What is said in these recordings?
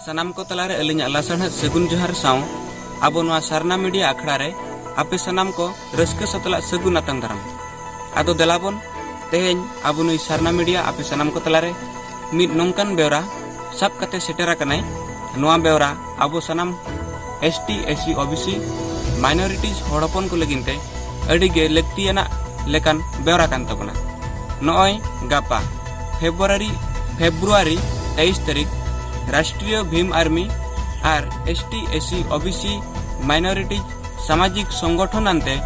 सनाम को तलारे अलिंग लासण सगुन जोहार साव आबो नोआ सारना मीडिया आखड़ा रे आपे सनाम को रस्क सतला सगुन आतंग दाराम आदो देलाबन तेहेñ आबो नुई सारना मीडिया आपे सनाम को तलारे मिद नोंकान बेवरा सब कते सेटेरा कनाय नोआ बेवरा आबो सनाम एसटी एससी ओबीसी माइनॉरिटीज हड़पन को लगिनते अड़ी गे लक्तियाना लेकान बेवरा कान तबना नॉय गापा फेब्रुआरी 23 तारीख राष्ट्रीय भीम आर्मी और एसटी एससी ओबीसी माइनॉरिटीज सामाजिक संगठन आनते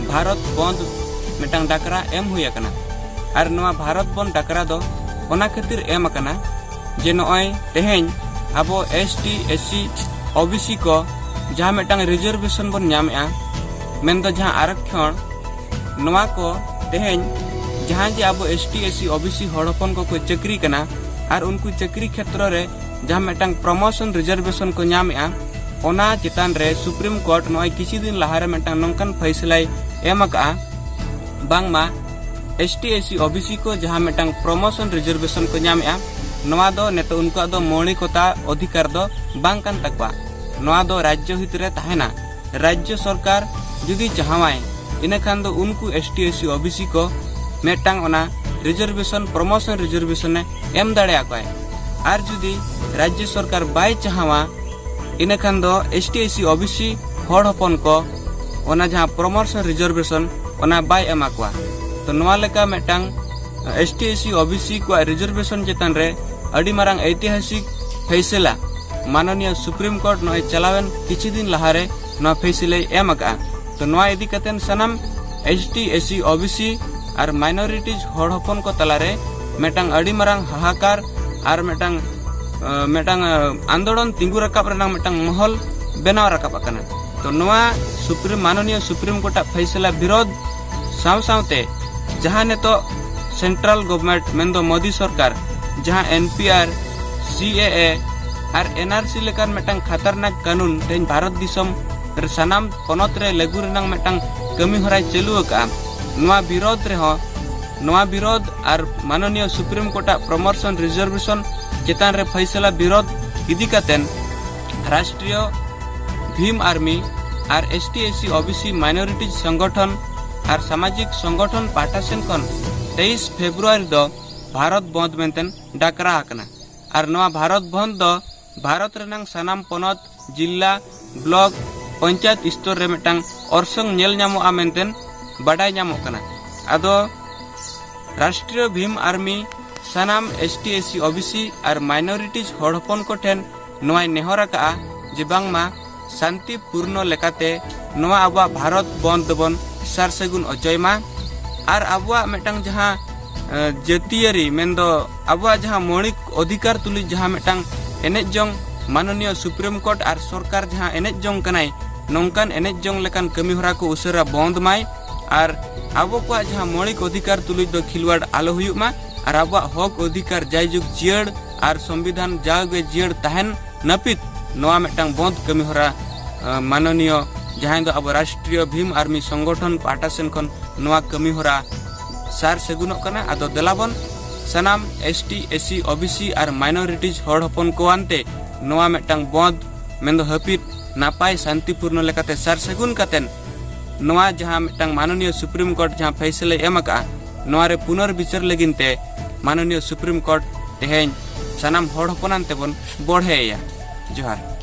भारत बंद मिटांग डाकरा एम हुई अकना और नोआ भारत बंद डाकरा दो ओना खातिर एम अकना जे नॉय तेहेñ आबो एसटी एससी ओबीसी को जहाँ मिटांग रिजर्वेशन बन नामेआ मेन दो जहाँ आरक्षण नोआ को तेहेñ जहाँ जे आबो एसटी एससी ओबीसी हड़पन को कोई चक्री कना और उनको चक्री क्षेत्र रे जहाँ मिटांग प्रमोशन रिजर्वेशन को नामेआ ओना चितान रे सुप्रीम कोर्ट नॉय किसी दिन लहारे मिटांग नोंकान फैसलाई एम अका बांगमा एसटी एससी ओबीसी को जहाँ मिटांग प्रमोशन रिजर्वेशन को नामेआ नोआ दो नेतो उनको दो मौलिकता अधिकार दो बांग कान तकवा नोआ दो राज्य हित रे ताहेना राज्य सरकार जुदी चाहवाय इने खान दो उनको एसटी एससी ओबीसी को मिटांग ओना रिजर्वेशन प्रमोशन रिजर्वेशन एम दाड़े आकोय आर जुदी राज्य सरकार बाय चाहवा इने खान दो एसटी एससी ओबीसी हड़ हपन को ओना जहाँ प्रमोशन रिजर्वेशन ओना बाय एमाकवा तो नोआ लेका मिटांग एसटी एससी ओबीसी को रिजर्वेशन चेतन रे अड़ी मारांग ऐतिहासिक फैसला माननीय सुप्रीम कोर्ट नोय चलावेन किछि दिन लहारे नोआ फैसले एम अका तो नोआ इदी कतेन सनाम एसटी एससी ओबीसी और माइनॉरिटीज हड़ हपन को तलारे मिटांग अड़ी मारांग हाहाकार और मिटांग आंदोलन तिंगु रकाब रनांग मिटांग महल बनाव रकाब अकना तो नोआ माननीय सुप्रीम कोर्ट फैसला विरोध साव सावते जहाँ ने तो सेंट्रल गवर्नमेंट मेंदो मोदी सरकार जहाँ एनपीआर सीएए और एनआरसी लेकान मिटांग खतरनाक कानून तेन भारत दिसम सनाम पनत रे लागू रनांग मिटांग कमी होराय चालू अका नोआ विरोध रे हो नोआ विरोध और माननीय सुप्रीम कोर्ट प्रमोशन रिजर्वेशन चेतान रे फैसला विरोध इदी कतेन राष्ट्रीय भीम आर्मी और एसटी एससी ओबीसी माइनॉरिटीज संगठन और सामाजिक संगठन पाटासेन खन 23 फेब्रुआरी दो भारत बंद मेंतेन डाकरा आकना और नोआ भारत बंद दो भारत रेनांग सनाम पनत जिला ब्लॉक पंचायत स्तर रे मिटांग ऑर्संग नेल ᱧᱟᱢᱚᱜᱼᱟ मेंतेन बाडाय ᱧᱟᱢᱚᱜ कना आदो राष्ट्रीय भीम आर्मी सनाम एसटी एससी ओबीसी और माइनॉरिटीज हड़ हपन को ठेन नोआ नेहर अका जे बांगमा शांतिपूर्ण लेकाते नोआ आबा भारत बंद दबन सार सगुन अजयमा और आबुआ मिटांग जहाँ जातीयरी मेंदो आबुआ जहाँ मौलिक अधिकार तुली जहाँ मिटांग एनेज जंग माननीय सुप्रीम कोर्ट और सरकार जहाँ एनेज जंग कनाय नोंकान एनेज जंग लेकान कमी होरा को उसरा बंद माय और आबो को जहाँ मौलिक अधिकार तुली दो खिलवाड़ आलो हुयुमा और आबो हक अधिकार जायजुग जियड़ और संविधान जागे जियड़ तहन नपित नोआ मिटांग बंद कमी होरा माननीय जहाँ दो अब राष्ट्रीय भीम आर्मी संगठन पाटासेन खन नोआ कमी होरा सार सगुनों कना आदो देलाबन सनाम एसटी एससी ओबीसी और माइनॉरिटीज हड़ हपन को आनते नोआ मिटांग बंद मेंदो हपित नापाय शांतिपूर्ण लेकाते सार सगुन कतेन नोआ जहाँ मिटांग माननीय सुप्रीम कोर्ट जहाँ फैसले एम अका नोआ रे पुनर्विचार लगिनते माननीय सुप्रीम कोर्ट तेहेñ सनाम हड़ हपनान तेबन बढ़ेया जोहार।